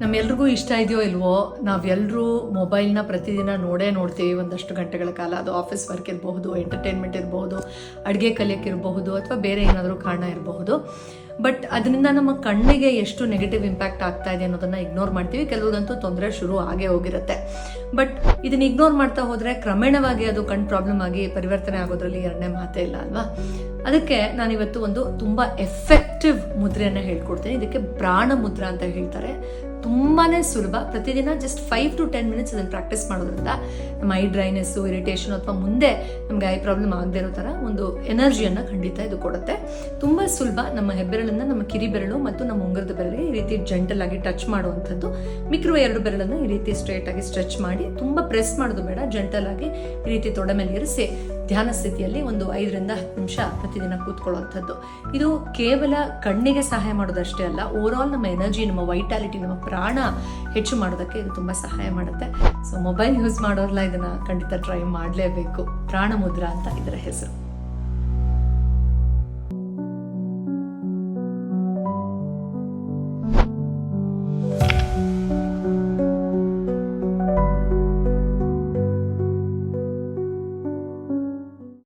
ನಮ್ಮೆಲ್ರಿಗೂ ಇಷ್ಟ ಇದೆಯೋ ಇಲ್ವೋ, ನಾವೆಲ್ಲರೂ ಮೊಬೈಲ್ನ ಪ್ರತಿದಿನ ನೋಡ್ತೀವಿ ಒಂದಷ್ಟು ಗಂಟೆಗಳ ಕಾಲ. ಅದು ಆಫೀಸ್ ವರ್ಕ್ ಇರಬಹುದು, ಎಂಟರ್ಟೈನ್ಮೆಂಟ್ ಇರಬಹುದು, ಅಡುಗೆ ಕಲಿಯೋಕ್ಕಿರಬಹುದು, ಅಥವಾ ಬೇರೆ ಏನಾದರೂ ಕಾರಣ ಇರಬಹುದು. ಬಟ್ ಅದರಿಂದ ನಮ್ಮ ಕಣ್ಣಿಗೆ ಎಷ್ಟು ನೆಗೆಟಿವ್ ಇಂಪ್ಯಾಕ್ಟ್ ಆಗ್ತಾ ಇದೆ ಅನ್ನೋದನ್ನು ಇಗ್ನೋರ್ ಮಾಡ್ತೀವಿ. ಕೆಲವ್ರಿಗಂತೂ ತೊಂದರೆ ಶುರು ಆಗೇ ಹೋಗಿರುತ್ತೆ. ಬಟ್ ಇದನ್ನು ಇಗ್ನೋರ್ ಮಾಡ್ತಾ ಹೋದರೆ ಕ್ರಮೇಣವಾಗಿ ಅದು ಕಣ್ಣು ಪ್ರಾಬ್ಲಮ್ ಆಗಿ ಪರಿವರ್ತನೆ ಆಗೋದ್ರಲ್ಲಿ ಎರಡನೇ ಮಾತೇ ಇಲ್ಲ ಅಲ್ವಾ. ಅದಕ್ಕೆ ನಾನಿವತ್ತು ಒಂದು ತುಂಬ ಎಫೆಕ್ಟಿವ್ ಮುದ್ರೆಯನ್ನು ಹೇಳ್ಕೊಡ್ತೀನಿ. ಇದಕ್ಕೆ ಪ್ರಾಣ ಮುದ್ರಾ ಅಂತ ಹೇಳ್ತಾರೆ. ತುಂಬಾ ಸುಲಭ. ಪ್ರತಿದಿನ ಜಸ್ಟ್ 5 to 10 minutes ಅದನ್ನು ಪ್ರಾಕ್ಟೀಸ್ ಮಾಡೋದ್ರಿಂದ ನಮ್ಮ ಐ ಡ್ರೈನೆಸ್ಸು, ಇರಿಟೇಷನ್ ಅಥವಾ ಮುಂದೆ ನಮಗೆ ಐ ಪ್ರಾಬ್ಲಮ್ ಆಗದೆ ಇರೋ ಥರ ಒಂದು ಎನರ್ಜಿಯನ್ನು ಖಂಡಿತ ಇದು ಕೊಡುತ್ತೆ. ತುಂಬ ಸುಲಭ. ನಮ್ಮ ಹೆಬ್ಬೆರಳನ್ನು ನಮ್ಮ ಕಿರಿ ಬೆರಳು ಮತ್ತು ನಮ್ಮ ಉಂಗುರದ ಬೆರಳಿಗೆ ಈ ರೀತಿ ಜೆಂಟಲ್ ಆಗಿ ಟಚ್ ಮಾಡುವಂಥದ್ದು. ಮಿಕ್ಕಿರುವ 2 ಬೆರಳನ್ನು ಈ ರೀತಿ ಸ್ಟ್ರೇಟ್ ಆಗಿ ಸ್ಟ್ರೆಚ್ ಮಾಡಿ, ತುಂಬ ಪ್ರೆಸ್ ಮಾಡೋದು ಬೇಡ, ಜೆಂಟಲ್ ಆಗಿ ಈ ರೀತಿ ತೊಡೆ ಮೇಲೆ ಇರಿಸಿ ಧ್ಯಾನ ಸ್ಥಿತಿಯಲ್ಲಿ ಒಂದು 5 ರಿಂದ 10 ನಿಮಿಷ ಪ್ರತಿದಿನ ಕೂತ್ಕೊಳ್ಳುವಂಥದ್ದು. ಇದು ಕೇವಲ ಕಣ್ಣಿಗೆ ಸಹಾಯ ಮಾಡೋದಷ್ಟೇ ಅಲ್ಲ, ಓವರಾಲ್ ನಮ್ಮ ಎನರ್ಜಿ, ನಮ್ಮ ವೈಟಾಲಿಟಿ, ನಮ್ಮ ಪ್ರಾಣ ಹೆಚ್ಚು ಮಾಡೋದಕ್ಕೆ ಇದು ತುಂಬ ಸಹಾಯ ಮಾಡುತ್ತೆ. ಸೊ ಮೊಬೈಲ್ ಯೂಸ್ ಮಾಡೋರ್ಲ ಇದನ್ನು ಖಂಡಿತ ಟ್ರೈ ಮಾಡಲೇಬೇಕು. ಪ್ರಾಣ ಮುದ್ರಾ ಅಂತ ಇದರ ಹೆಸರು.